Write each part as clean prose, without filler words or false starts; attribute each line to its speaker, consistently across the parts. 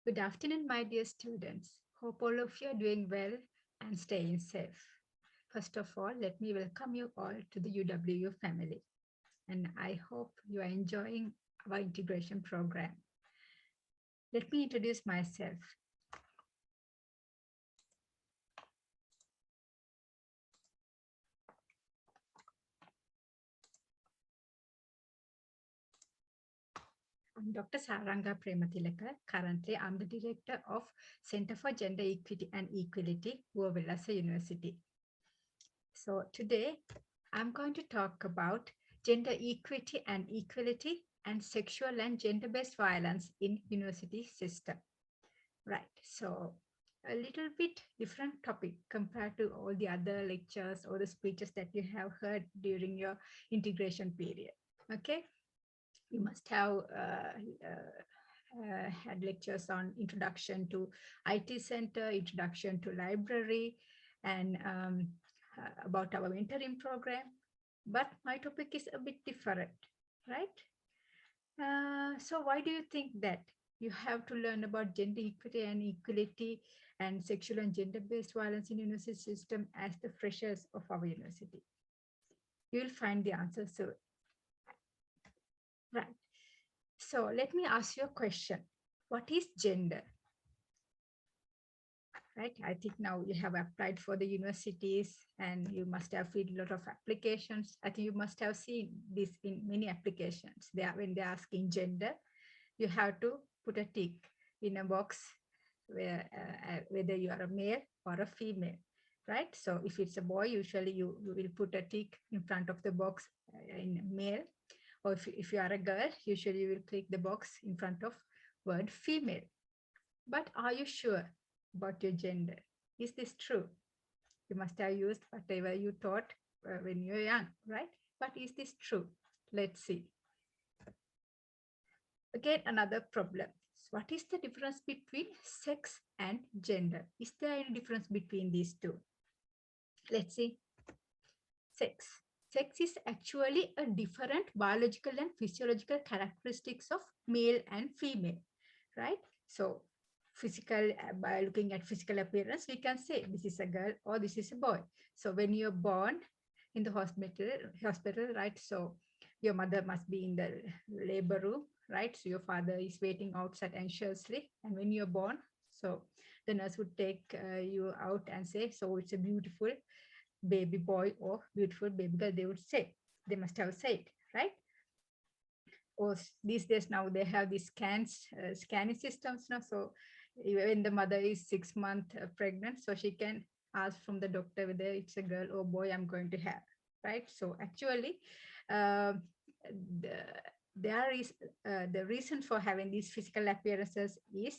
Speaker 1: Good afternoon, my dear students. Hope all of you are doing well and staying safe. First of all, let me welcome you all to the UWU family. And I hope you are enjoying our integration program. Let me introduce myself. I'm Dr. Saranga Premathilaka. Currently, I'm the director of Center for Gender Equity and Equality, Uva Wellassa University. So today, I'm going to talk about gender equity and equality and sexual and gender-based violence in university system. Right, so a little bit different topic compared to all the other lectures or the speeches that you have heard during your integration period. Okay, you must have had lectures on introduction to IT center, introduction to library, and about our mentoring program. But my topic is a bit different, right? So why do you think that you have to learn about gender equity and equality and sexual and gender-based violence in university system as the freshers of our university? You will find the answer soon. Right. So let me ask you a question. What is gender? Right. I think now you have applied for the universities and you must have filled a lot of applications. I think you must have seen this in many applications. When they're asking gender, you have to put a tick in a box where whether you are a male or a female, right? So if it's a boy, usually you will put a tick in front of the box in male, or if you are a girl, usually you will click the box in front of word female. But are you sure about your gender? Is this true? You must have used whatever you taught when you were young, right? But is this true? Let's see. Again, another problem. What is the difference between sex and gender? Is there any difference between these two? Let's see. Sex. Sex is actually a different biological and physiological characteristics of male and female, right? So physical, by looking at physical appearance, we can say this is a girl or this is a boy. So when you're born in the hospital, right? So your mother must be in the labor room, right? So your father is waiting outside anxiously. And when you're born, so the nurse would take you out and say, so it's a beautiful baby boy or beautiful baby girl, they would say. They must have said, right? Or these days now they have these scanning systems now. So when the mother is 6 months pregnant, so she can ask from the doctor whether it's a girl or boy I'm going to have, right? So actually, uh, there is the reason for having these physical appearances is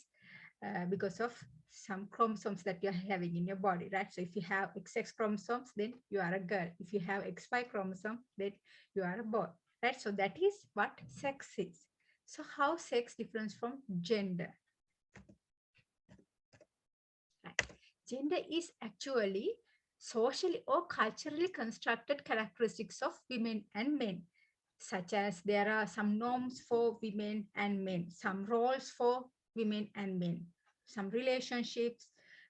Speaker 1: because of some chromosomes that you're having in your body, right? So if you have XX chromosomes, then you are a girl. If you have XY chromosome, then you are a boy, right? So that is what sex is. So how sex differs from gender? Right. Gender is actually socially or culturally constructed characteristics of women and men, such as there are some norms for women and men, some roles for women and men, some relationships,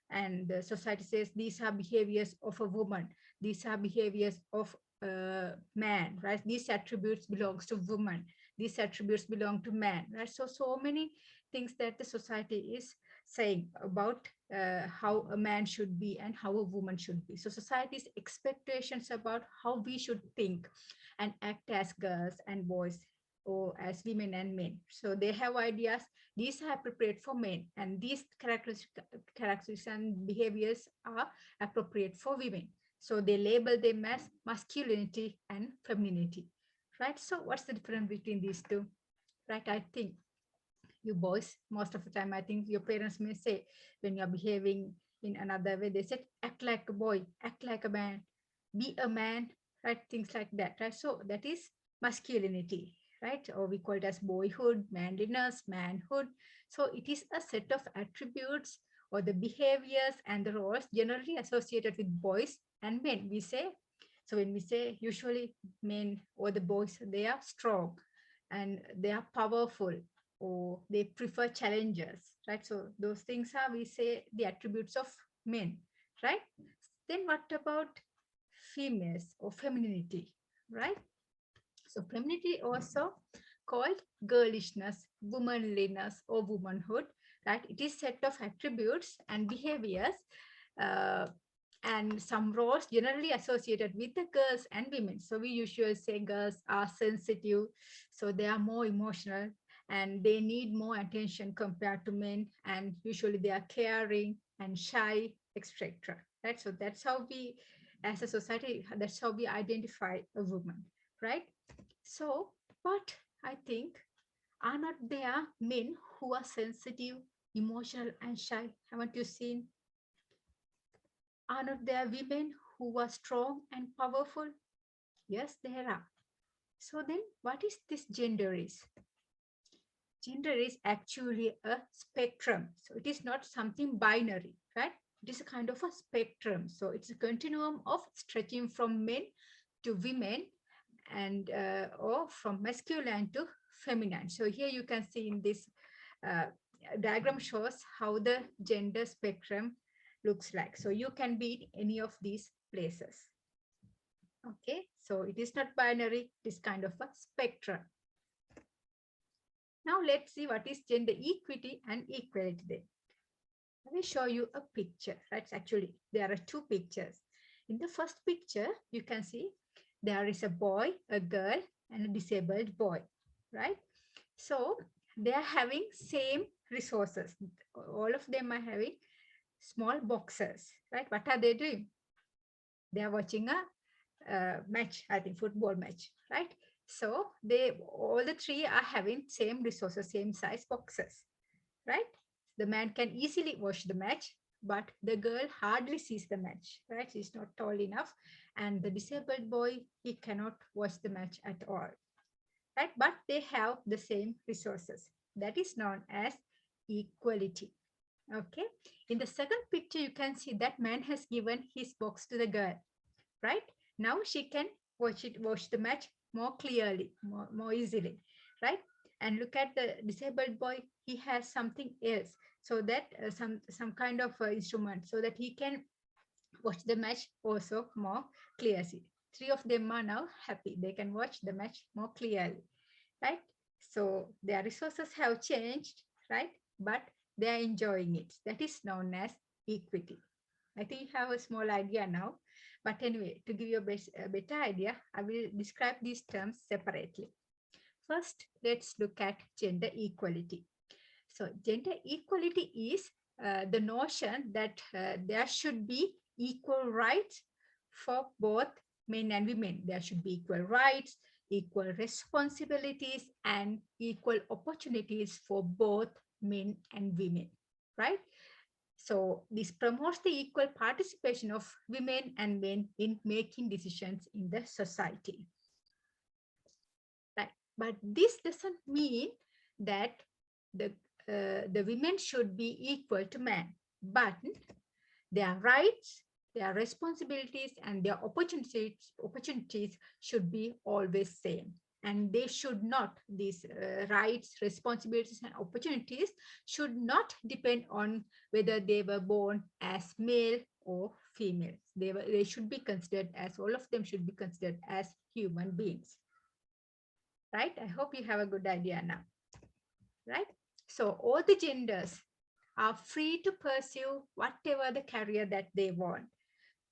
Speaker 1: and the society says these are behaviors of a woman, these are behaviors of a man, right? These attributes belongs to woman, these attributes belong to man, right? So many things that the society is saying about how a man should be and how a woman should be. So society's expectations about how we should think and act as girls and boys or as women and men. So they have ideas. These are appropriate for men, and these characteristics and behaviors are appropriate for women. So they label them as masculinity and femininity, right? So what's the difference between these two, right? I think you boys, most of the time, I think your parents may say when you're behaving in another way, they said, act like a boy, act like a man, be a man, right? Things like that, right? So that is masculinity, right? Or we call it as boyhood, manliness, manhood. So it is a set of attributes or the behaviors and the roles generally associated with boys and men. We say, so when we say usually men or the boys, they are strong and they are powerful, or they prefer challenges, right? So those things are, we say, the attributes of men, right? Then what about females or femininity, right? So femininity also called girlishness, womanliness, or womanhood, right? It is set of attributes and behaviors uh, and some roles generally associated with the girls and women. So we usually say girls are sensitive, so they are more emotional and they need more attention compared to men, and usually they are caring and shy, etc. Right? So that's how we, as a society, that's how we identify a woman, right? So, but I think, are not there men who are sensitive, emotional, and shy? Haven't you seen? Are not there women who are strong and powerful? Yes, there are. So then, what is this gender is? Gender is actually a spectrum. So it is not something binary, right? It is a kind of a spectrum. So it's a continuum of stretching from men to women, and or from masculine to feminine. So here you can see in this uh, diagram shows how the gender spectrum looks like. So you can be in any of these places. Okay, so it is not binary, it is kind of a spectrum. Now let's see what is gender equity and equality then. Let me show you a picture, right? Actually, there are two pictures. In the first picture, you can see there is a boy, a girl, and a disabled boy, right? So they are having same resources. All of them are having small boxes, right? What are they doing? They are watching a match, I think football match, right? So they, all the three are having same resources, same size boxes, right? The man can easily watch the match, but the girl hardly sees the match, right? She's not tall enough. And the disabled boy, he cannot watch the match at all, right? But they have the same resources. That is known as equality. Okay. In the second picture, you can see that man has given his box to the girl, right? Now she can watch the match more clearly, more easily, right? And look at the disabled boy, he has something else, so that some kind of instrument, so that he can watch the match also more clearly. Three of them are now happy, they can watch the match more clearly, right? So their resources have changed, right? But they are enjoying it. That is known as equity. I think you have a small idea now. But anyway, to give you a better idea, I will describe these terms separately. First, let's look at gender equality. So gender equality is the notion that there should be equal rights for both men and women. There should be equal rights, equal responsibilities, and equal opportunities for both men and women, right? So this promotes the equal participation of women and men in making decisions in the society, right? But this doesn't mean that the women should be equal to men, but their rights, their responsibilities, and their opportunities should be always same. And they should not, these rights, responsibilities, and opportunities should not depend on whether they were born as male or female. They should be considered as, all of them should be considered as human beings, right? I hope you have a good idea now, right? So all the genders are free to pursue whatever the career that they want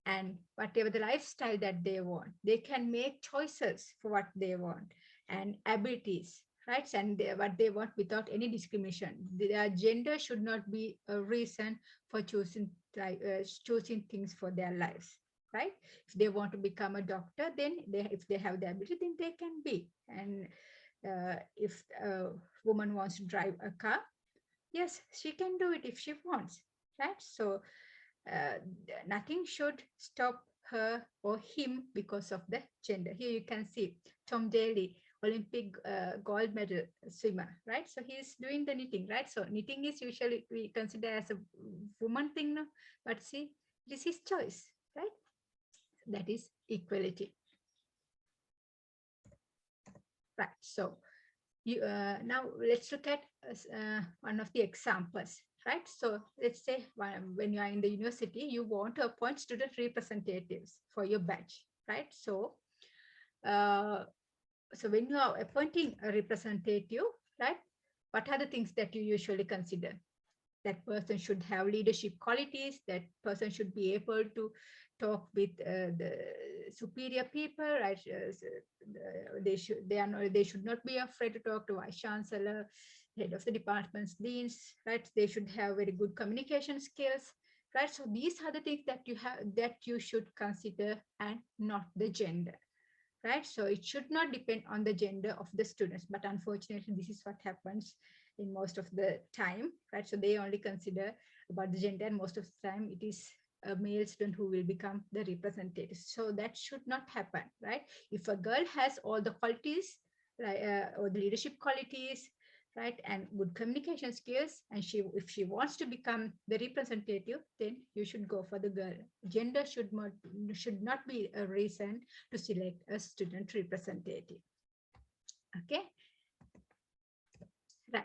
Speaker 1: and whatever the lifestyle that they want. They can make choices for what they want and abilities, right? And what they want without any discrimination. Their gender should not be a reason for choosing things for their lives, right? If they want to become a doctor, then if they have the ability, then they can be. And if a woman wants to drive a car, yes, she can do it if she wants, right? So uh, nothing should stop her or him because of the gender. Here you can see Tom Daley, Olympic gold medal swimmer, right? So he's doing the knitting, right? So knitting is usually we consider as a woman thing, no? But see, this is choice, right? That is equality, right? So Now let's look at one of the examples, right? So let's say when you are in the university, you want to appoint student representatives for your batch, right? Uh, so when you are appointing a representative, right, what are the things that you usually consider? That person should have leadership qualities, that person should be able to talk with the superior people, right? They should not be afraid to talk to vice chancellor, head of the departments, deans, right? They should have very good communication skills, right? So these are the things that you should consider, and not the gender, right? So it should not depend on the gender of the students, but unfortunately, this is what happens in most of the time, right? So they only consider about the gender, and most of the time it is a male student who will become the representative. So that should not happen, right? If a girl has all the qualities, right, or the leadership qualities, right, and good communication skills, and if she wants to become the representative, then you should go for the girl. Gender should not be a reason to select a student representative. Okay, right.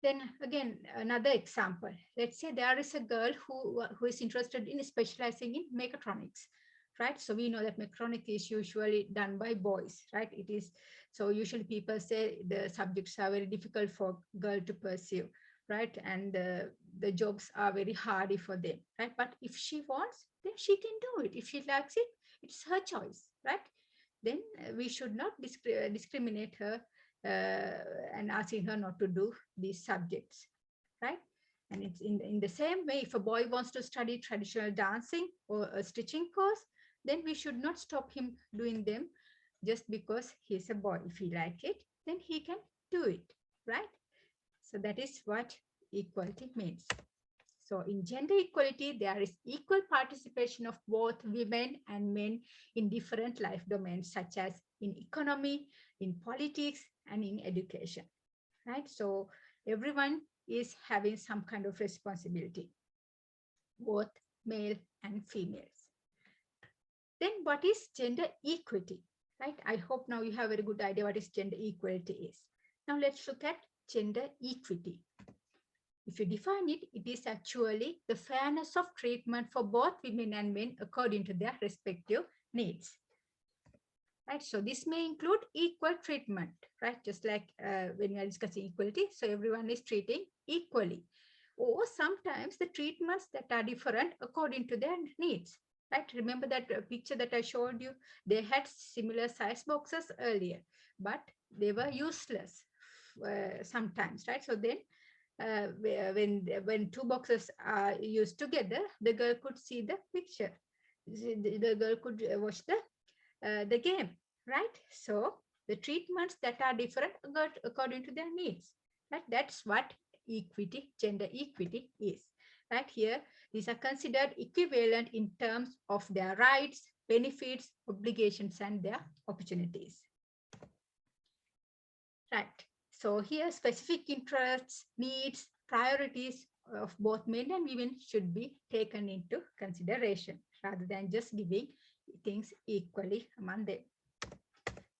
Speaker 1: Then again, another example. Let's say there is a girl who is interested in specializing in mechatronics, right? So we know that mechatronics is usually done by boys, right? It is, so usually people say the subjects are very difficult for girl to pursue, right? And the jobs are very hardy for them, right? But if she wants, then she can do it. If she likes it, it's her choice, right? Then we should not discriminate her and asking her not to do these subjects, right? And it's in the same way, if a boy wants to study traditional dancing or a stitching course, then we should not stop him doing them just because he's a boy. If he like it, then he can do it, right? So that is what equality means. So in gender equality, there is equal participation of both women and men in different life domains, such as in economy, in politics, and in education, right? So everyone is having some kind of responsibility, both male and females. Then what is gender equity, right? I hope now you have a very good idea what is gender equality is. Now let's look at gender equity. If you define it, it is actually the fairness of treatment for both women and men according to their respective needs. Right, so this may include equal treatment, right? Just like when we are discussing equality, so everyone is treating equally. Or sometimes the treatments that are different according to their needs, right? Remember that picture that I showed you? They had similar size boxes earlier, but they were useless sometimes, right? So then when two boxes are used together, the girl could see the picture. The girl could watch the game, right? So the treatments that are different according to their needs, right? That's what equity, gender equity is, right? Here, these are considered equivalent in terms of their rights, benefits, obligations, and their opportunities, right? So here, specific interests, needs, priorities of both men and women should be taken into consideration rather than just giving things equally among them.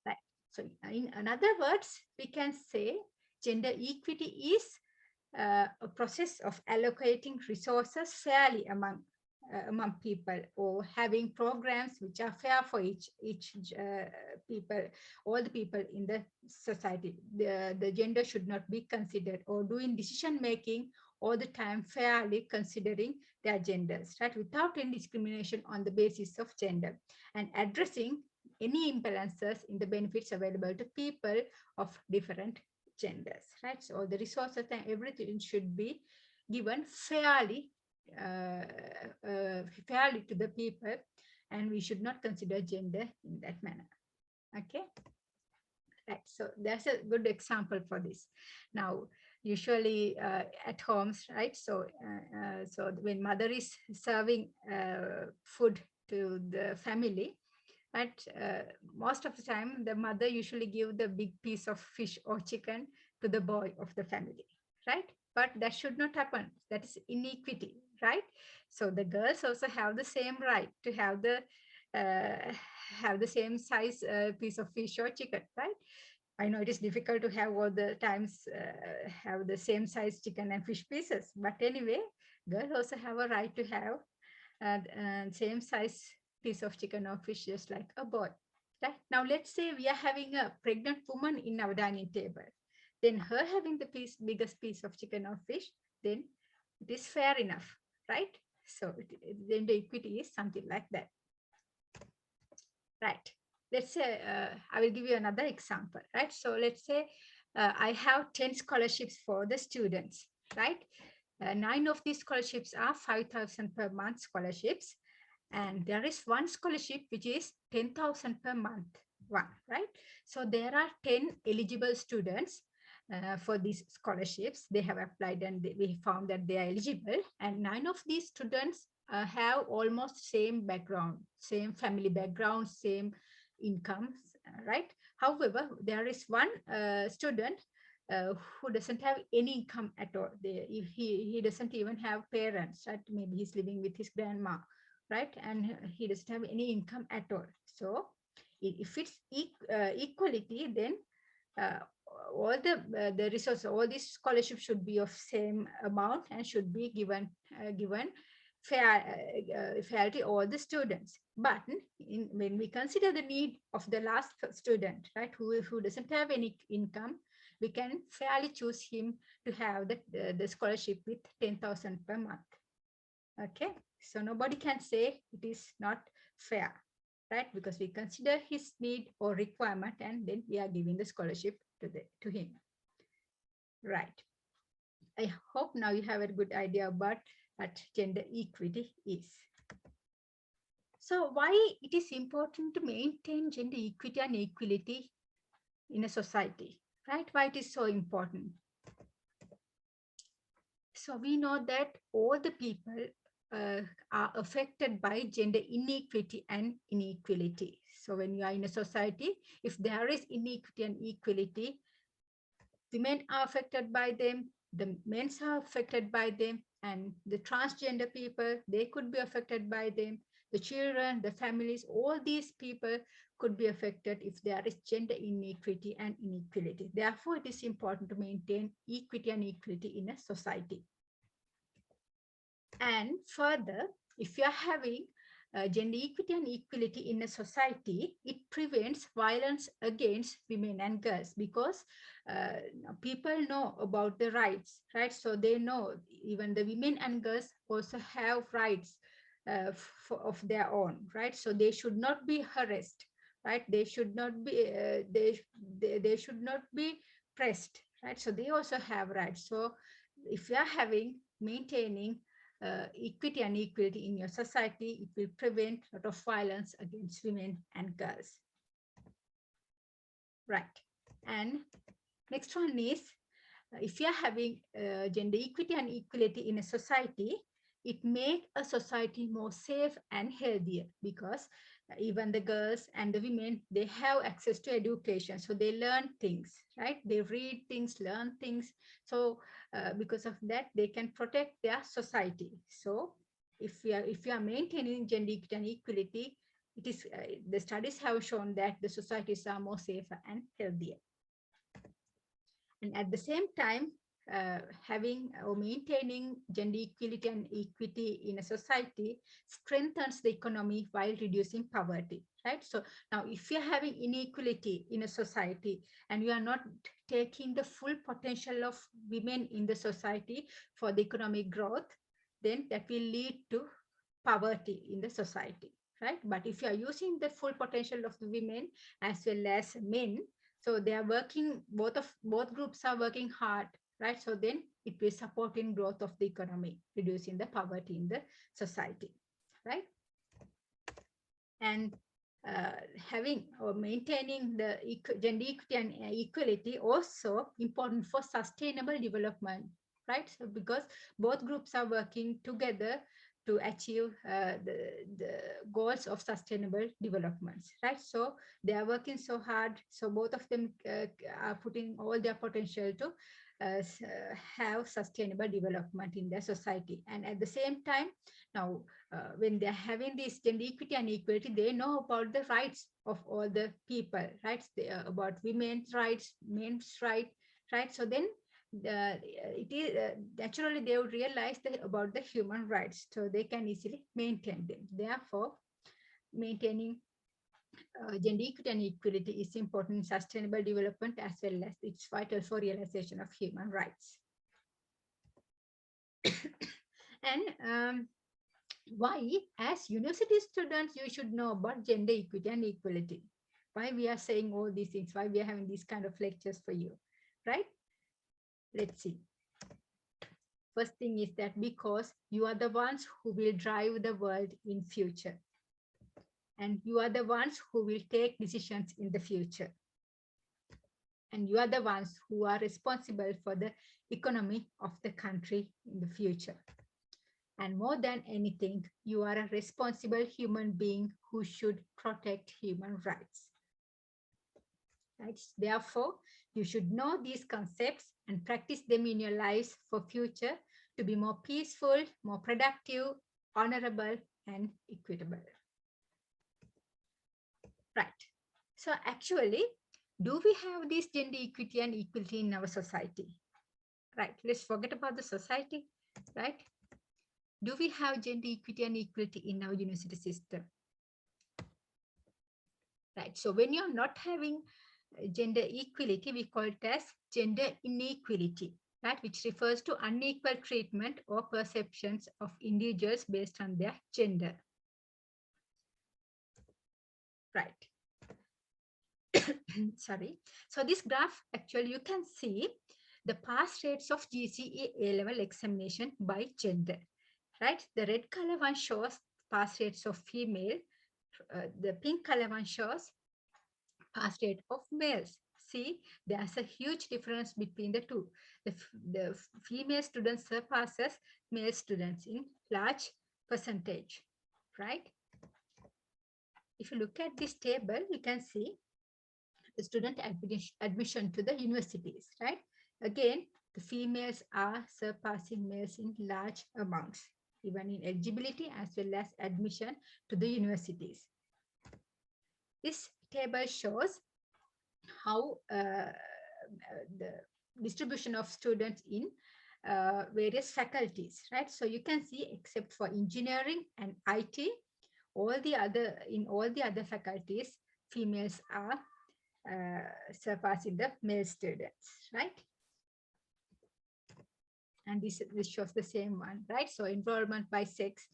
Speaker 1: Right. So in other words, we can say gender equity is a process of allocating resources fairly among people, or having programs which are fair for each people, all the people in the society. The gender should not be considered, or doing decision making all the time fairly considering their genders, right, without any discrimination on the basis of gender, and addressing any imbalances in the benefits available to people of different genders, right? So the resources and everything should be given fairly, fairly to the people, and we should not consider gender in that manner. Okay, right. So that's a good example for this. Now, usually at homes, right? So when mother is serving food to the family, but most of the time, the mother usually give the big piece of fish or chicken to the boy of the family, right? But that should not happen. That is inequity, right? So the girls also have the same right to uh, have the same size piece of fish or chicken, right? I know it is difficult to have all the times have the same size chicken and fish pieces, but anyway, girls also have a right to have same size piece of chicken or fish just like a boy. Right? Now let's say we are having a pregnant woman in our dining table. Then her having the biggest piece of chicken or fish, then it is fair enough, right? So gender equity is something like that. Right. Let's say, I will give you another example, right? So let's say I have 10 scholarships for the students, right? 9 of these scholarships are 5,000 per month scholarships. And there is one scholarship which is 10,000 per month, one, right? So there are 10 eligible students for these scholarships. They have applied and we found that they are eligible. And 9 of these students have almost same background, same family background, same incomes, right? However, there is one student who doesn't have any income at all. He doesn't even have parents, right? Maybe he's living with his grandma, right? And he doesn't have any income at all. So if it's equality, then all the resources, all these scholarships should be of same amount and should be given fairly all the students. But when we consider the need of the last student, right, who doesn't have any income, we can fairly choose him to have the scholarship with 10,000 per month. Okay, so nobody can say it is not fair, right? Because we consider his need or requirement and then we are giving the scholarship to him, right? I hope now you have a good idea about what gender equity is. So why it is important to maintain gender equity and equality in a society, right? Why it is so important? So we know that all the people are affected by gender inequity and inequality. So when you are in a society, if there is inequity and equality, women are affected by them, the men are affected by them, and the transgender people, they could be affected by them, the children, the families, all these people could be affected if there is gender inequity and inequality. Therefore, it is important to maintain equity and equality in a society. And further, if you are having gender equity and equality in a society, it prevents violence against women and girls because people know about the rights, right? So they know even the women and girls also have rights of their own, right? So they should not be harassed, right? They should not be they should not be pressed, right? So they also have rights. So if you are maintaining equity and equality in your society, it will prevent a lot of violence against women and girls. Right. And next one is, if you are having gender equity and equality in a society, it makes a society more safe and healthier because even the girls and the women, they have access to education. So they learn things, right? They read things, learn things. So because of that, they can protect their society. So if we are maintaining gender equity and equality, it is the studies have shown that the societies are more safer and healthier. And at the same time, having or maintaining gender equality and equity in a society strengthens the economy while reducing poverty, right? So now if you're having inequality in a society and you are not taking the full potential of women in the society for the economic growth, then that will lead to poverty in the society, right? But if you are using the full potential of the women as well as men, so they are working, both groups are working hard, right? So then it will support in growth of the economy, reducing the poverty in the society, right? And having or maintaining the gender equity and equality also important for sustainable development, right? So because both groups are working together to achieve the goals of sustainable development, right? So they are working so hard. So both of them are putting all their potential to have sustainable development in their society. And at the same time, now when they're having this gender equity and equality, they know about the rights of all the people, right? About women's rights, men's right? So then it is naturally they would realize that about the human rights, so they can easily maintain them. Therefore, maintaining gender equity and equality is important in sustainable development, as well as it's vital for realization of human rights. And why, as university students, you should know about gender equity and equality. Why we are saying all these things, why we are having these kind of lectures for you, right? Let's see. First thing is that because you are the ones who will drive the world in future. And you are the ones who will take decisions in the future. And you are the ones who are responsible for the economy of the country in the future. And more than anything, you are a responsible human being who should protect human rights. Right? Therefore, you should know these concepts and practice them in your lives for future to be more peaceful, more productive, honorable, and equitable. Right. So actually, do we have this gender equity and equality in our society? Right. Let's forget about the society. Right. Do we have gender equity and equality in our university system? Right. So when you're not having gender equality, we call it as gender inequality, right? Which refers to unequal treatment or perceptions of individuals based on their gender. Right. Sorry. So this graph, actually, you can see the pass rates of GCE A-level examination by gender, right? The red color one shows pass rates of female. The pink color one shows pass rate of males. See, there's a huge difference between the two. The female students surpasses male students in large percentage, right? If you look at this table, you can see the student admission to the universities, right? Again, the females are surpassing males in large amounts, even in eligibility as well as admission to the universities. This table shows how the distribution of students in various faculties, right? So you can see, except for engineering and IT, in all the other faculties, females are surpassing the male students, right? And this shows the same one, right? So enrollment by sex,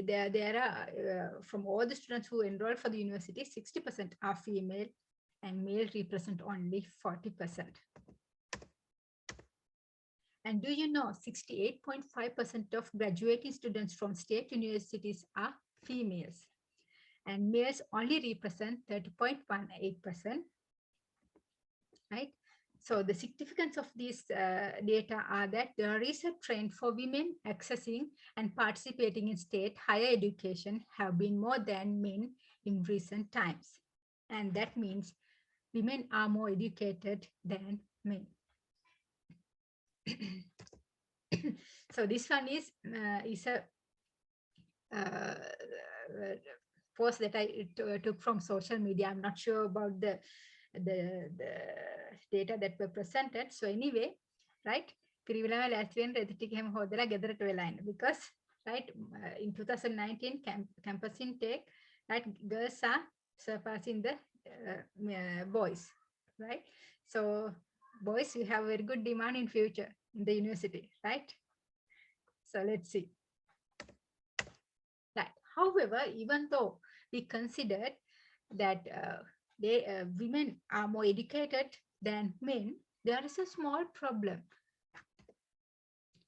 Speaker 1: there are from all the students who enroll for the university, 60% are female and male represent only 40%. And do you know 68.5% of graduating students from state universities are females, and males only represent 30.18%, right? So the significance of these data are that there is a trend for women accessing and participating in state higher education have been more than men in recent times. And that means women are more educated than men. So this one is a post that I took from social media. I'm not sure about the data that were presented. So anyway, right? Because right in 2019 campus intake, right, girls are surpassing the boys, right? So boys, we have very good demand in future in the university, right? So let's see. Right. However, even though we considered that women are more educated than men, there is a small problem.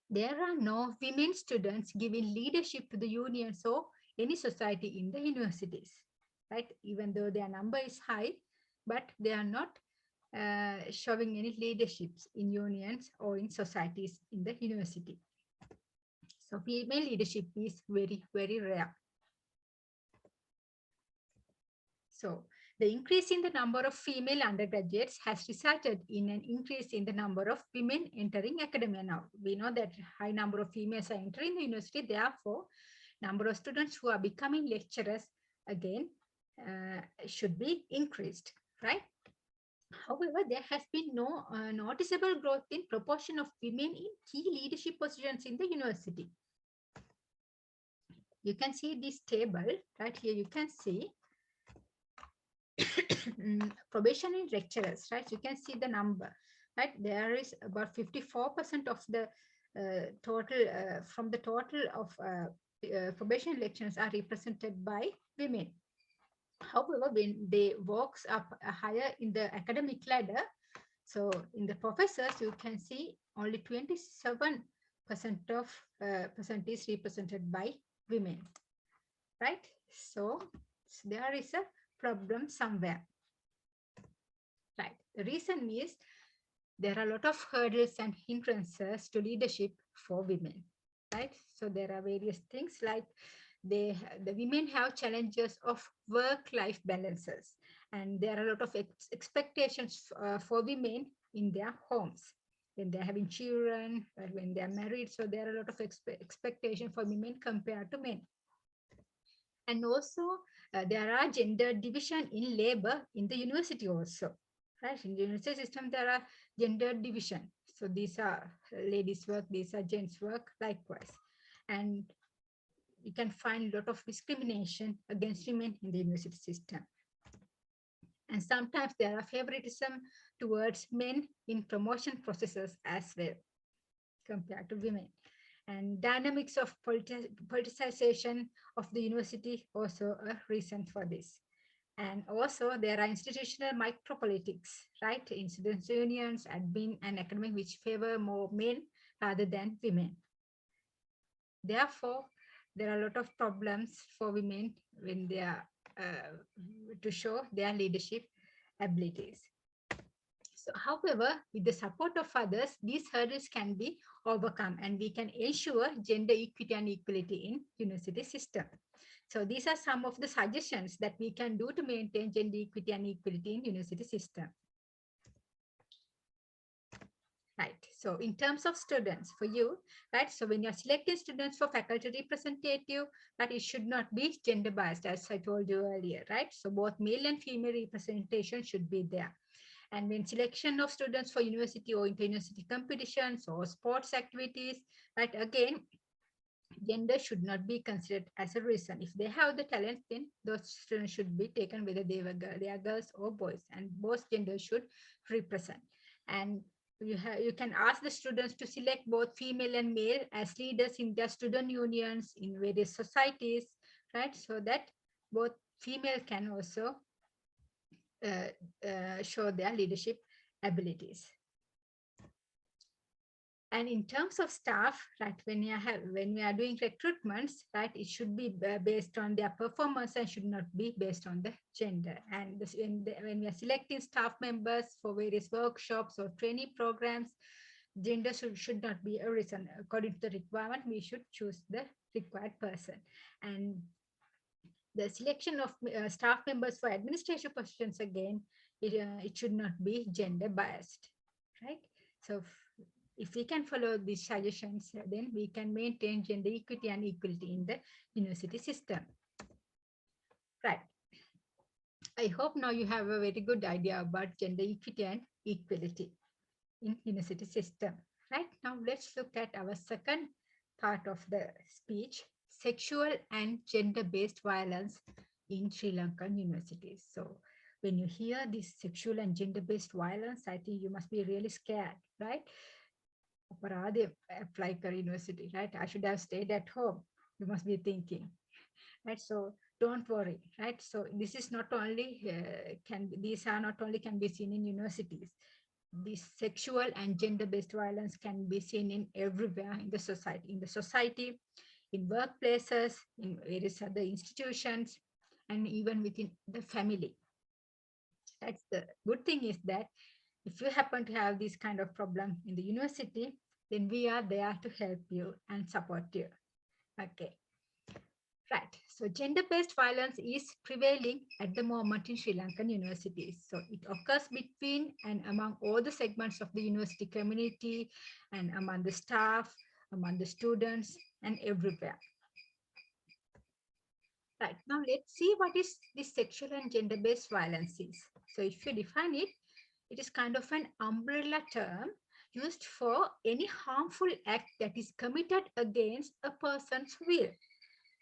Speaker 1: There are no women students giving leadership to the unions or any society in the universities, right? Even though their number is high, but they are not showing any leaderships in unions or in societies in the university. So female leadership is very, very rare. So The increase in the number of female undergraduates has resulted in an increase in the number of women entering academia. Now, we know that high number of females are entering the university, therefore, number of students who are becoming lecturers again should be increased, right? However, there has been no noticeable growth in proportion of women in key leadership positions in the university. You can see this table right here. You can see probationary lecturers, right? You can see the number, right? There is about 54% of the total, from the total of probationary lecturers are represented by women. However, when they walks up higher in the academic ladder, so in the professors, you can see only 27% of percent is represented by women, right? So there is a problem somewhere, right? The reason is there are a lot of hurdles and hindrances to leadership for women, right? So there are various things like the women have challenges of work-life balances, and there are a lot of expectations for women in their homes when they're having children, when they're married. So there are a lot of expectation for women compared to men. And also there are gender division in labor in the university also, right? In the university system, there are gender division. So these are ladies' work, these are gents' work, likewise. And you can find a lot of discrimination against women in the university system. And sometimes there are favoritism towards men in promotion processes as well, compared to women. And dynamics of politicization of the university also a reason for this. And also there are institutional micropolitics, right? Students' unions, admin, and academic, which favor more men rather than women. Therefore, there are a lot of problems for women when they are to show their leadership abilities. So, however, with the support of others, these hurdles can be overcome, and we can ensure gender equity and equality in university system. So these are some of the suggestions that we can do to maintain gender equity and equality in university system. Right. So in terms of students for you, right? So when you're selecting students for faculty representative, that it should not be gender biased, as I told you earlier, right? So both male and female representation should be there. And when selection of students for university or inter-university competitions or sports activities, right? Again, gender should not be considered as a reason. If they have the talent, then those students should be taken whether they are girls or boys, and both genders should represent. And you can ask the students to select both female and male as leaders in their student unions in various societies, right? So that both female can also show their leadership abilities. And in terms of staff, right, when we are doing recruitments, right, it should be based on their performance and should not be based on the gender. And this, when we are selecting staff members for various workshops or training programs, gender should not be a reason. According to the requirement, we should choose the required person. And the selection of staff members for administration positions, again, it should not be gender biased, right? So if we can follow these suggestions, then we can maintain gender equity and equality in the university system. Right. I hope now you have a very good idea about gender equity and equality in university system. Right. Now let's look at our second part of the speech, sexual and gender-based violence in Sri Lankan universities. So when you hear this sexual and gender-based violence, I think you must be really scared, right? Aparade apply for university, right? I should have stayed at home. You must be thinking, right? So don't worry, right? So this is not only these are not only can be seen in universities. This sexual and gender-based violence can be seen in everywhere in the society, in workplaces, in various other institutions, and even within the family. That's the good thing is that if you happen to have this kind of problem in the university, then we are there to help you and support you. Okay. Right. So gender-based violence is prevailing at the moment in Sri Lankan universities. So it occurs between and among all the segments of the university community and among the staff, among the students, and everywhere. Right. Now let's see what is this sexual and gender-based violence is. So if you define it, it is kind of an umbrella term used for any harmful act that is committed against a person's will,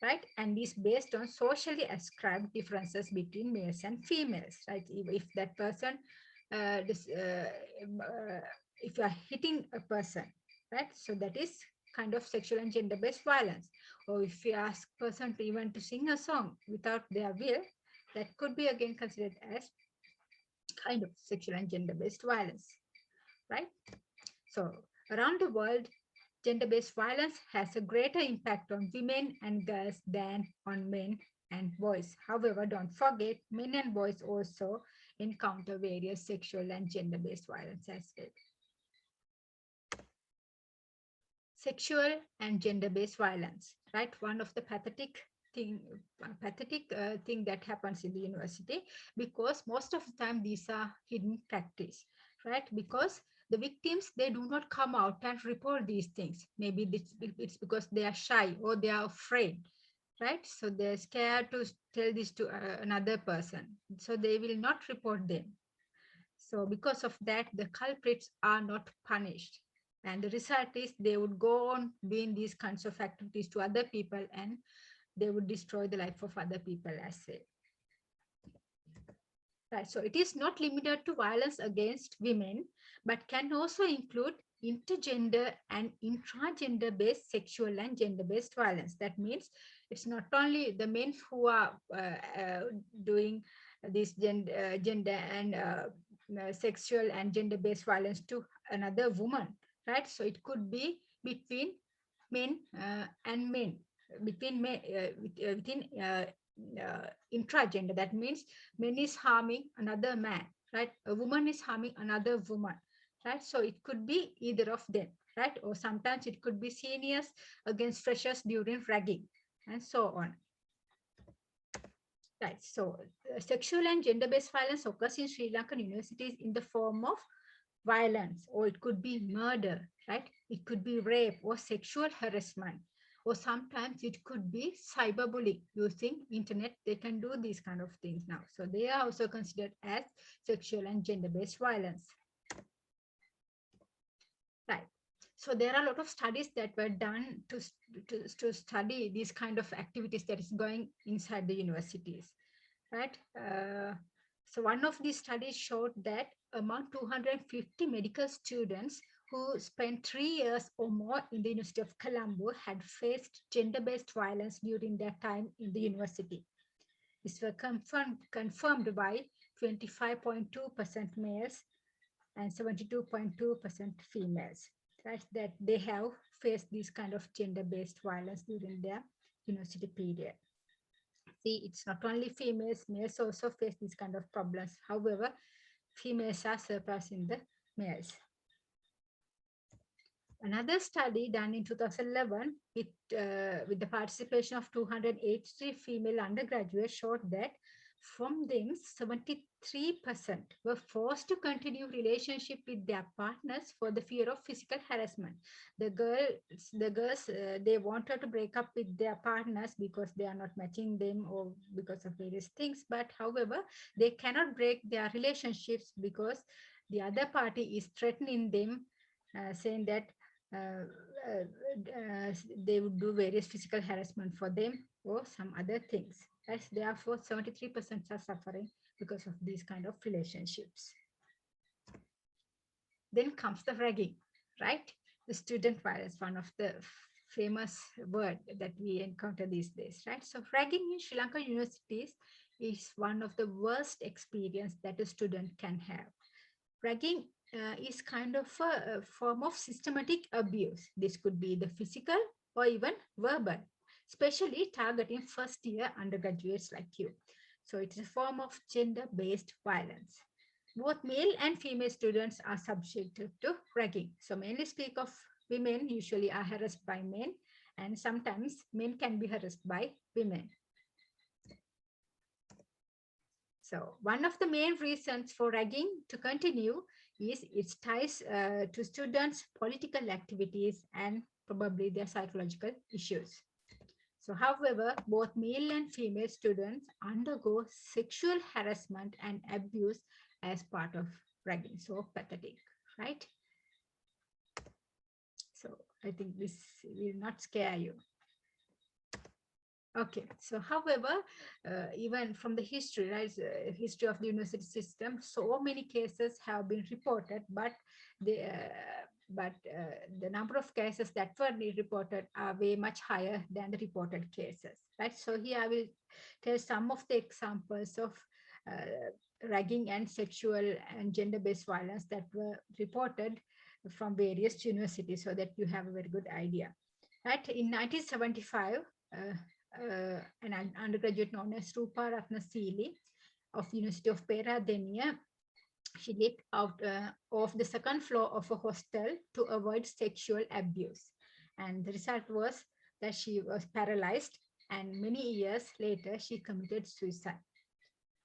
Speaker 1: right? And is based on socially ascribed differences between males and females, right? If that person, if you are hitting a person, right? So that is kind of sexual and gender-based violence. Or if you ask person to even to sing a song without their will, that could be again considered as kind of sexual and gender-based violence, right? So around the world, gender-based violence has a greater impact on women and girls than on men and boys. However, don't forget, men and boys also encounter various sexual and gender-based violence as well. Sexual and gender-based violence, right? One of the pathetic thing that happens in the university, because most of the time these are hidden practice, right? Because the victims, they do not come out and report these things. Maybe it's because they are shy or they are afraid, right? So they're scared to tell this to another person, so they will not report them. So because of that, the culprits are not punished. And the result is they would go on doing these kinds of activities to other people, and they would destroy the life of other people as well. Right. So it is not limited to violence against women, but can also include intergender and intragender based sexual and gender based violence. That means it's not only the men who are doing this gender and sexual and gender based violence to another woman, right? So it could be between men and men, between men, within intragender. That means man is harming another man, right? A woman is harming another woman, right? So it could be either of them, right? Or sometimes it could be seniors against freshers during ragging, and so on. Right. So sexual and gender-based violence occurs in Sri Lankan universities in the form of violence, or it could be murder, right? It could be rape or sexual harassment, or sometimes it could be cyberbullying. Using internet, they can do these kind of things now. So they are also considered as sexual and gender-based violence. Right. So there are a lot of studies that were done to study these kind of activities that is going inside the universities, right? So one of these studies showed that among 250 medical students who spent 3 years or more in the University of Colombo had faced gender-based violence during their time in the university. This was confirmed by 25.2% males and 72.2% females, right? That they have faced this kind of gender-based violence during their university period. See, it's not only females, males also face these kind of problems. However, females are surpassing the males. Another study done in 2011 with the participation of 283 female undergraduates showed that from them, 73% were forced to continue relationship with their partners for the fear of physical harassment. The girls, they wanted to break up with their partners because they are not matching them or because of various things. But however, they cannot break their relationships because the other party is threatening them, saying that they would do various physical harassment for them or some other things. As therefore, 73% are suffering because of these kind of relationships. Then comes the ragging, right? The student violence, one of the famous word that we encounter these days, right? So ragging in Sri Lanka universities is one of the worst experience that a student can have. Ragging is kind of a form of systematic abuse. This could be the physical or even verbal, especially targeting first-year undergraduates like you. So it is a form of gender-based violence. Both male and female students are subjected to ragging. So mainly speak of women usually are harassed by men, and sometimes men can be harassed by women. So one of the main reasons for ragging to continue is its ties to students' political activities and probably their psychological issues. So, however, both male and female students undergo sexual harassment and abuse as part of ragging. So pathetic, right? So I think this will not scare you. Okay, so however, even from the history, right, history of the university system, so many cases have been reported, but the number of cases that were reported are way much higher than the reported cases, right? So here I will tell some of the examples of ragging and sexual and gender-based violence that were reported from various universities, so that you have a very good idea. Right, in 1975. An undergraduate known as Rupa Ratnasili of University of Peradeniya, she leaped out of the second floor of a hostel to avoid sexual abuse. And the result was that she was paralyzed, and many years later, she committed suicide.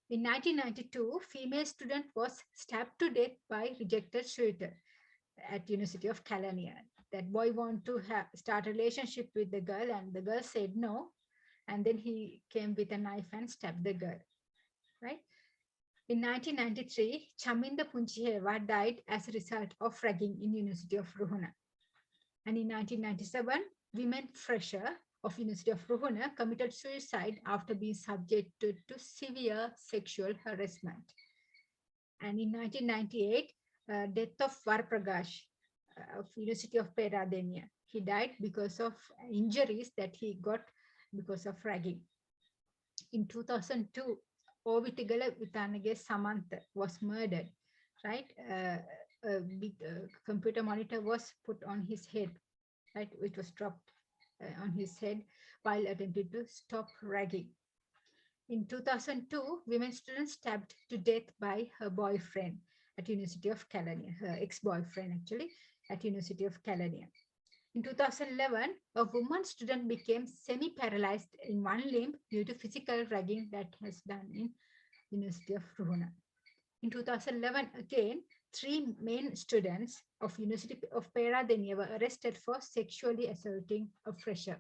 Speaker 1: In 1992, female student was stabbed to death by rejected suitor at University of Kelaniya. That boy wanted to start a relationship with the girl, and the girl said no. And then he came with a knife and stabbed the girl, right? In 1993, Chaminda Punchiheva died as a result of ragging in University of Ruhuna. And in 1997, women fresher of University of Ruhuna committed suicide after being subjected to severe sexual harassment. And in 1998, death of Varpragash of University of Peradeniya. He died because of injuries that he got because of ragging. In 2002, Ovitigala Vitanage Samantha was murdered, right? A big computer monitor was put on his head, right? Which was dropped on his head while attempting to stop ragging. In 2002, women students stabbed to death by her boyfriend at University of Kelaniya, her ex-boyfriend actually, at University of Kelaniya. In 2011, a woman student became semi-paralyzed in one limb due to physical ragging that was done in University of Ruhuna. In 2011, again, 3 men students of University of Peradeniya were arrested for sexually assaulting a fresher.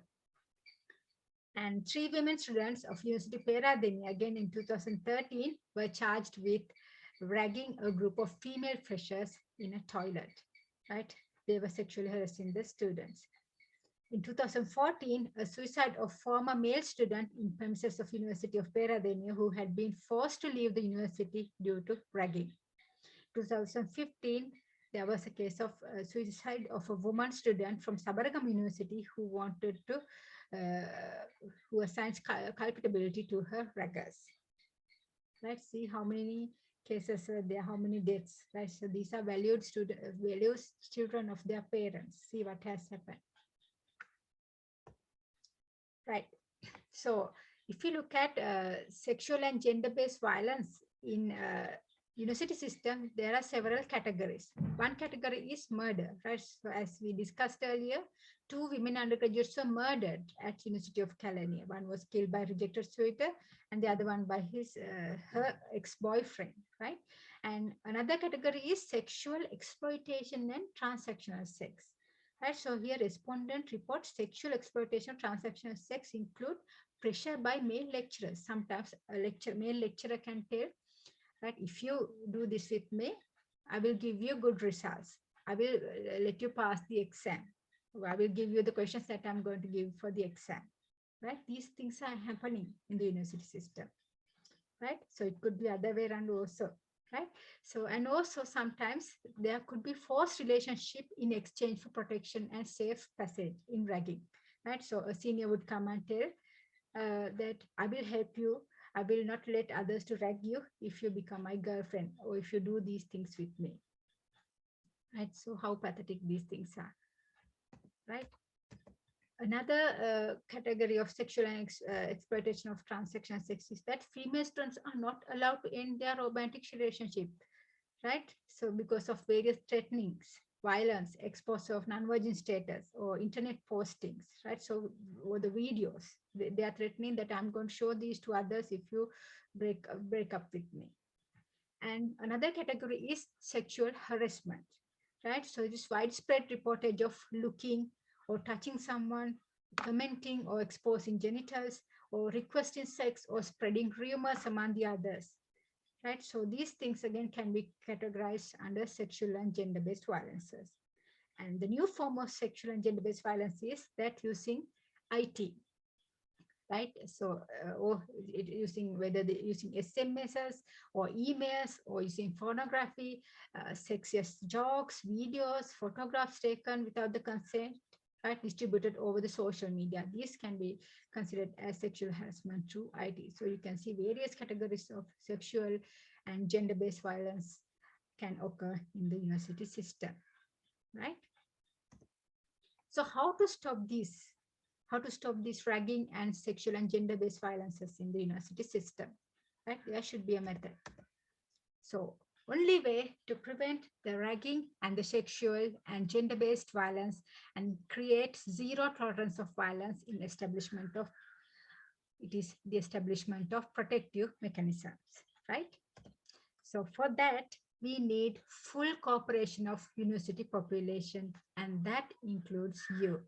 Speaker 1: And 3 women students of University of Peradeniya, again in 2013, were charged with ragging a group of female freshers in a toilet, right? They were sexually harassing the students. In 2014, a suicide of former male student in premises of University of Peradeniya who had been forced to leave the university due to ragging. 2015, there was a case of suicide of a woman student from Sabaragam University who wanted to, who assigns culpability to her raggers. Let's see how many cases are there, how many deaths, right? So these are valued children of their parents. See what has happened. Right. So if you look at sexual and gender-based violence in university system, there are several categories. One category is murder, right? So as we discussed earlier, 2 women undergraduates were murdered at University of Kelaniya. One was killed by rejected suitor, and the other one by her ex-boyfriend, right? And another category is sexual exploitation and transactional sex. Right, so here respondent reports sexual exploitation, transactional sex include pressure by male lecturers. Sometimes a male lecturer can tell, right, if you do this with me, I will give you good results. I will let you pass the exam. I will give you the questions that I'm going to give for the exam. Right, these things are happening in the university system. Right, so it could be other way around also. Right, so and also sometimes there could be forced relationship in exchange for protection and safe passage in ragging, right? So a senior would come and tell that I will help you, I will not let others to rag you if you become my girlfriend or if you do these things with me, right? So how pathetic these things are, right? Another category of sexual and exploitation of transactional sex is that female students are not allowed to end their romantic relationship, right? So because of various threatenings, violence, exposure of non-virgin status, or internet postings, right? So, or the videos, they are threatening that I'm going to show these to others if you break up with me. And another category is sexual harassment, right? So this widespread reportage of looking or touching someone, commenting or exposing genitals, or requesting sex or spreading rumors among the others, right? So these things again can be categorized under sexual and gender-based violences. And the new form of sexual and gender-based violence is that using IT, right? So, or using whether they're using SMSs or emails or using pornography, sexist jokes, videos, photographs taken without the consent, right? Distributed over the social media. These can be considered as sexual harassment through IT. So you can see various categories of sexual and gender-based violence can occur in the university system, right? So how to stop this? How to stop this ragging and sexual and gender-based violences in the university system, right? There should be a method. So only way to prevent the ragging and the sexual and gender-based violence and create zero tolerance of violence in establishment of, it is the establishment of protective mechanisms, right? So for that, we need full cooperation of university population, and that includes you.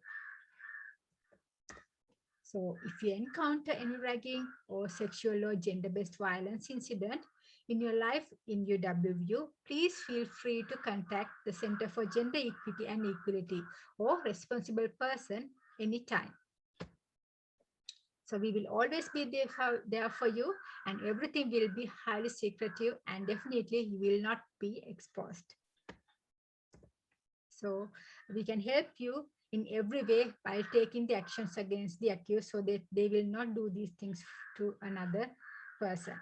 Speaker 1: So if you encounter any ragging or sexual or gender-based violence incident in your life in UWU, please feel free to contact the Center for Gender Equity and Equality or responsible person anytime. So we will always be there for you, and everything will be highly secretive, and definitely you will not be exposed. So we can help you in every way by taking the actions against the accused so that they will not do these things to another person.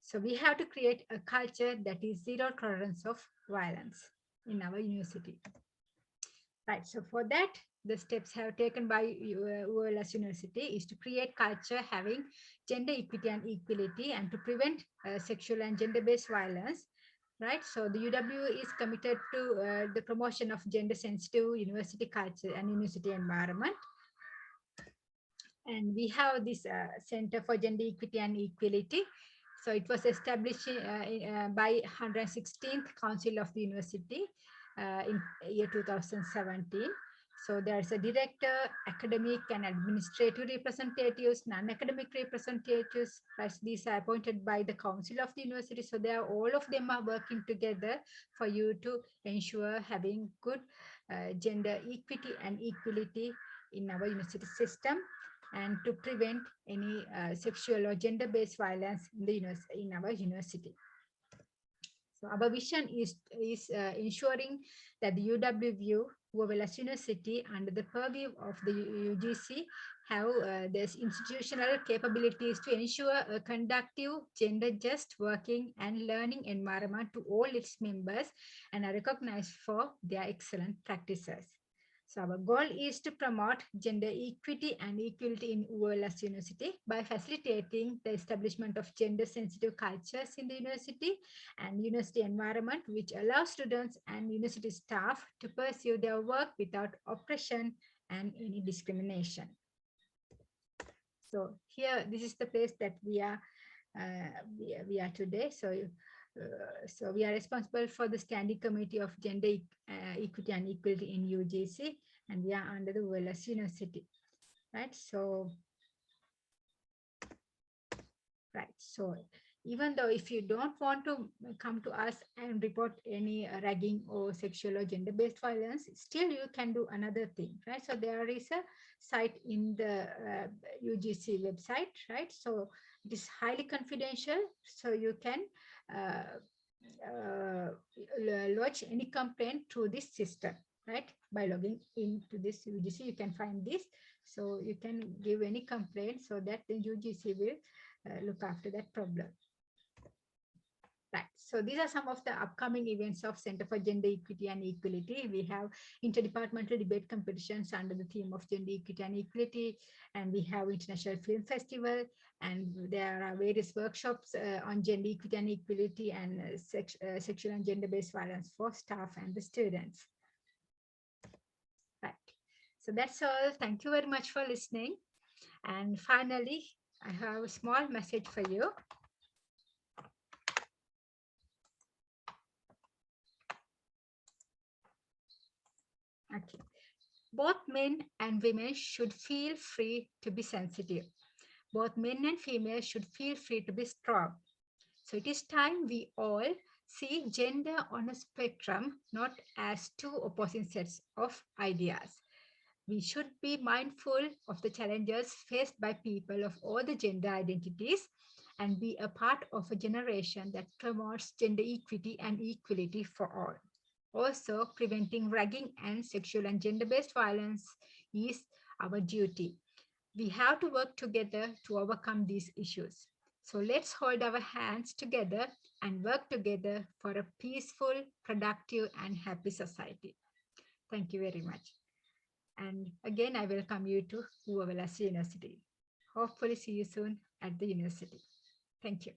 Speaker 1: So we have to create a culture that is zero tolerance of violence in our university. Right, so for that, the steps have taken by Uva Wellassa University is to create culture having gender equity and equality, and to prevent sexual and gender-based violence, right? So the UW is committed to the promotion of gender-sensitive university culture and university environment. And we have this Center for Gender Equity and Equality. So it was established by 116th Council of the University in year 2017. So there's a director, academic and administrative representatives, non-academic representatives, as these are appointed by the Council of the University. So they are, all of them are working together for you to ensure having good gender equity and equality in our university system, and to prevent any sexual or gender-based violence in our university. So our vision is ensuring that the UWU, Uva Wellassa University, under the purview of the UGC, have this institutional capabilities to ensure a conductive, gender-just working and learning environment to all its members, and are recognized for their excellent practices. So our goal is to promote gender equity and equality in Uva Wellassa University by facilitating the establishment of gender-sensitive cultures in the university and university environment, which allows students and university staff to pursue their work without oppression and any discrimination. So here, this is the place that we are today. So we are responsible for the Standing Committee of Gender Equity and Equality in UGC, and we are under the Uva Wellassa University, right? So even though if you don't want to come to us and report any ragging or sexual or gender-based violence, still you can do another thing, right? So there is a site in the UGC website, right? So it is highly confidential, so you can lodge any complaint through this system, right? By logging into this UGC, you can find this. So you can give any complaint so that the UGC will look after that problem. Right. So these are some of the upcoming events of Center for Gender Equity and Equality. We have interdepartmental debate competitions under the theme of gender equity and equality, and we have International Film Festival, and there are various workshops on gender equity and equality and sexual and gender-based violence for staff and the students. Right. So that's all. Thank you very much for listening. And finally, I have a small message for you. Okay. Both men and women should feel free to be sensitive. Both men and females should feel free to be strong. So it is time we all see gender on a spectrum, not as two opposing sets of ideas. We should be mindful of the challenges faced by people of all the gender identities and be a part of a generation that promotes gender equity and equality for all. Also, preventing ragging and sexual and gender-based violence is our duty. We have to work together to overcome these issues. So let's hold our hands together and work together for a peaceful, productive, and happy society. Thank you very much. And again, I welcome you to Uva Wellassa University. Hopefully see you soon at the university. Thank you.